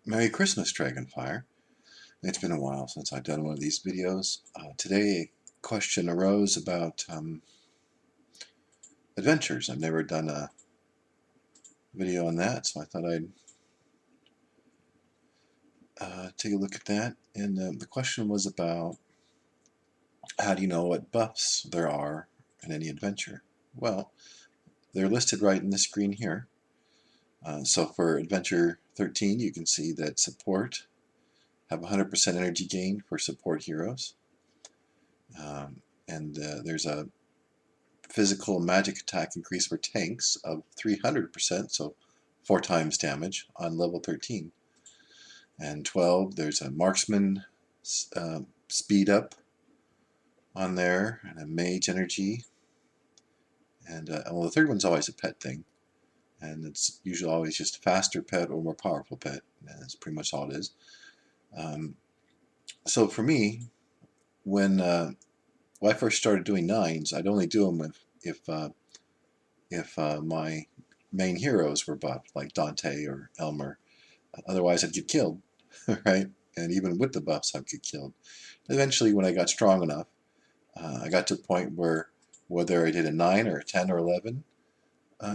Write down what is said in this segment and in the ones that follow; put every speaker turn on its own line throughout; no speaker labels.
Merry Christmas, Dragonfire. It's been a while since I've done one of these videos. Today a question arose about adventures. I've never done a video on that, so I thought I'd take a look at that. And the question was about how do you know what buffs there are in any adventure? Well, they're listed right in the screen here. So for Adventure 13, you can see that support have 100% energy gain for support heroes. And there's a physical magic attack increase for tanks of 300%, so 4 times damage on level 13. And 12, there's a marksman speed up on there, and a mage energy. And well, the third one's always a pet thing, and it's usually always just a faster pet or more powerful pet, and that's pretty much all it is. So for me, when I first started doing 9s, I'd only do them if my main heroes were buffed, like Dante or Elmer. Otherwise, I'd get killed, right? And even with the buffs, I'd get killed. Eventually, when I got strong enough, I got to a point where whether I did a 9 or a 10 or 11,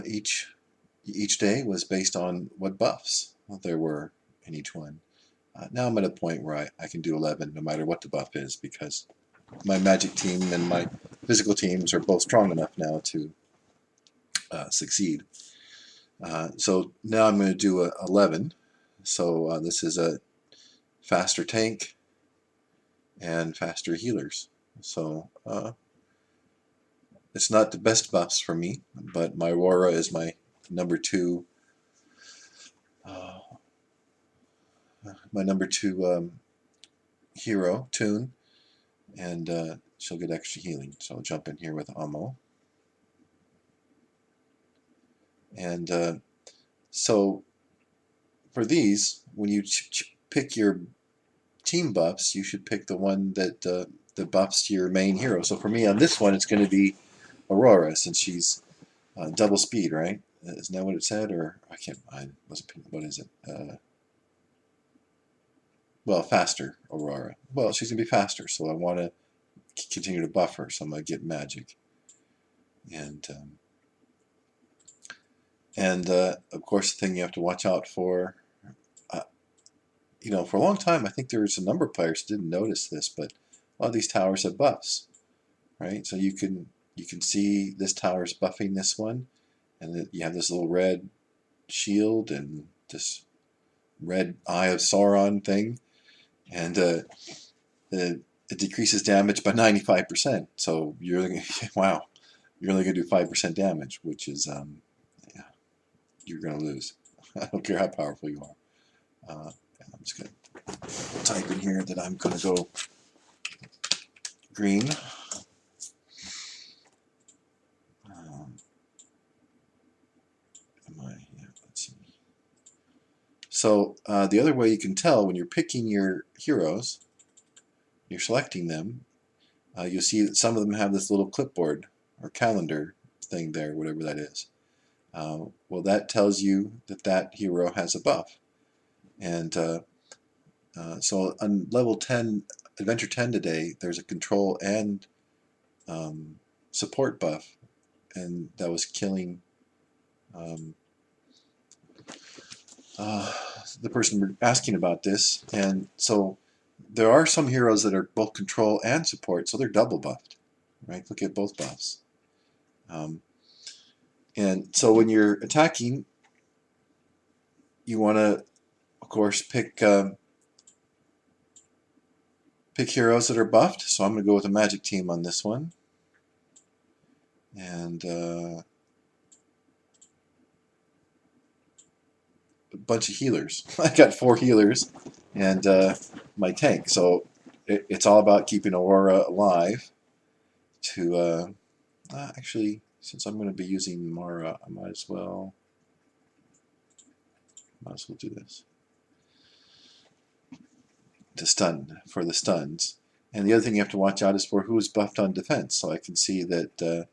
each day was based on what buffs there were in each one. Now I'm at a point where I can do 11 no matter what the buff is, because my magic team and my physical teams are both strong enough now to succeed. So now I'm going to do a 11. So this is a faster tank and faster healers. So it's not the best buffs for me, but my Aurora is my number 2 hero, Toon, and she'll get extra healing. So I'll jump in here with Amo. And so for these, when you pick your team buffs, you should pick the one that buffs your main hero. So for me on this one, it's going to be Aurora, since she's double speed, right? Isn't that what it said? Or I can't. What is it? Well, faster Aurora. Well, she's gonna be faster, so I want to continue to buff her. So I'm gonna get magic, and of course, the thing you have to watch out for. For a long time, I think there was a number of players who didn't notice this, but a lot of these towers have buffs, right? So you can see this tower's buffing this one, and you have this little red shield and this red Eye of Sauron thing, and it decreases damage by 95%. So you're wow, you're only going to do 5% damage, which is yeah, you're going to lose. I don't care how powerful you are. I'm just going to type in here that I'm going to go green. Let's see. So the other way you can tell when you're picking your heroes, you're selecting them, you'll see that some of them have this little clipboard or calendar thing there, whatever that is. Well, that tells you that that hero has a buff. And so on level 10, Adventure 10 today, there's a control and support buff, and that was killing the person asking about this. And so there are some heroes that are both control and support, so they're double buffed, right? Look at both buffs. And so when you're attacking, you want to, of course, pick heroes that are buffed. So I'm going to go with a magic team on this one. And a bunch of healers. I got 4 healers and my tank. So it's all about keeping Aurora alive. To actually, since I'm going to be using Mara, I might as well do this to stun for the stuns. And the other thing you have to watch out is for who is buffed on defense. So I can see that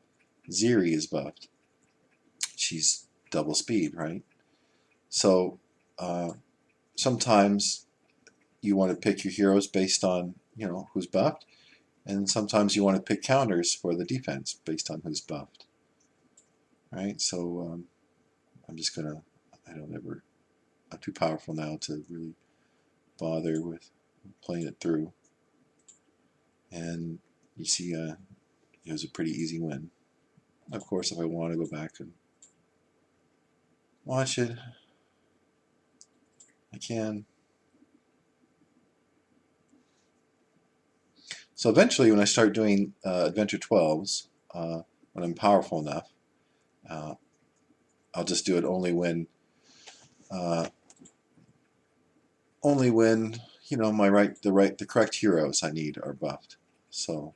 Ziri is buffed. She's double speed, right? So sometimes you want to pick your heroes based on, who's buffed, and sometimes you want to pick counters for the defense based on who's buffed. Right? So I'm just gonna. I'm too powerful now to really bother with playing it through. And you see, it was a pretty easy win. Of course, if I want to go back and watch it, I can. So eventually, when I start doing Adventure 12s, when I'm powerful enough, I'll just do it only when the correct heroes I need are buffed. So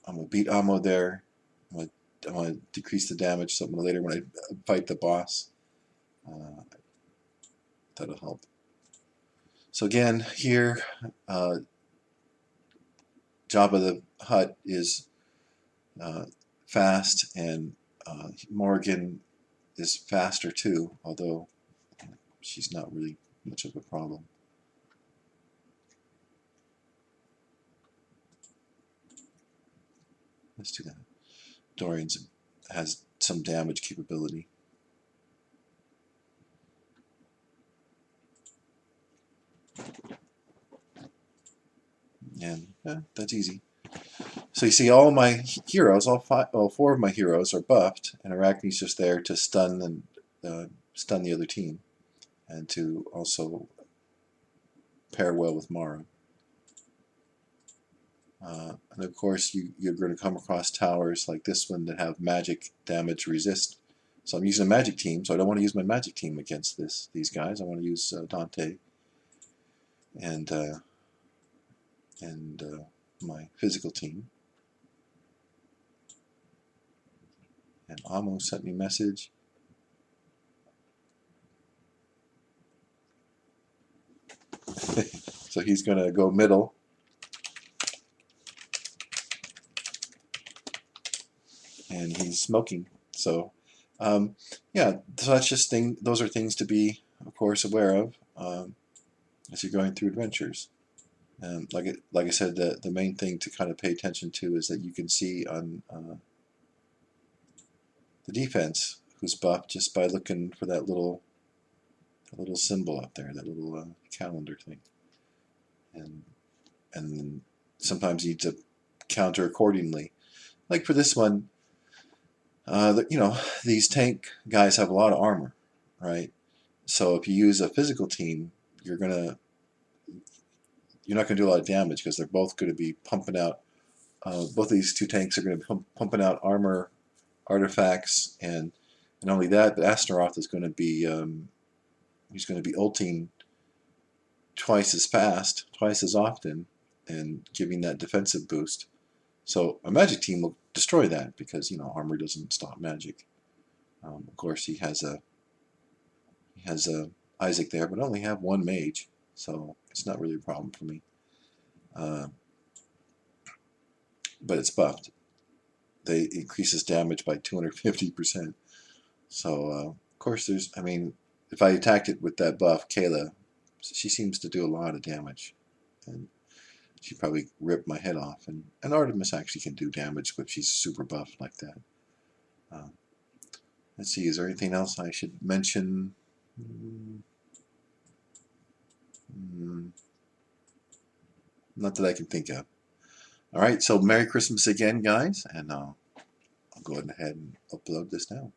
I'm gonna beat Ammo there. I'm gonna decrease the damage. So later when I fight the boss, that'll help. So again, here, Jabba the Hutt is fast, and Morgan is faster too, although she's not really much of a problem. Let's do that. Dorian's has some damage capability. And that's easy. So you see all my heroes, all four of my heroes are buffed, and Arachne's just there to stun the other team, and to also pair well with Mara. And of course, you're going to come across towers like this one that have magic damage resist. So I'm using a magic team, so I don't want to use my magic team against these guys. I want to use Dante and my physical team. And Ammo sent me a message. So he's going to go middle. And he's smoking. So, yeah, so that's just those are things to be, of course, aware of as you're going through adventures. And like I said, the main thing to kind of pay attention to is that you can see on the defense who's buffed just by looking for that little symbol up there, that little calendar thing. And sometimes you need to counter accordingly. Like for this one, these tank guys have a lot of armor, right? So if you use a physical team, you're not going to do a lot of damage because they're both going to be pumping out. Both of these two tanks are going to be pumping out armor, artifacts, and not only that, but Astaroth is going to be he's going to be ulting twice as fast, twice as often, and giving that defensive boost. So a magic team will destroy that because armor doesn't stop magic. Of course, he has a Isaac there, but I only have one mage, so it's not really a problem for me. But it's buffed. They increases damage by 250%. So of course, if I attacked it with that buff, Kayla, she seems to do a lot of damage, and she probably ripped my head off. And Artemis actually can do damage, but she's super buffed like that. Let's see, is there anything else I should mention? Not that I can think of. All right, so Merry Christmas again, guys, and I'll go ahead and upload this now.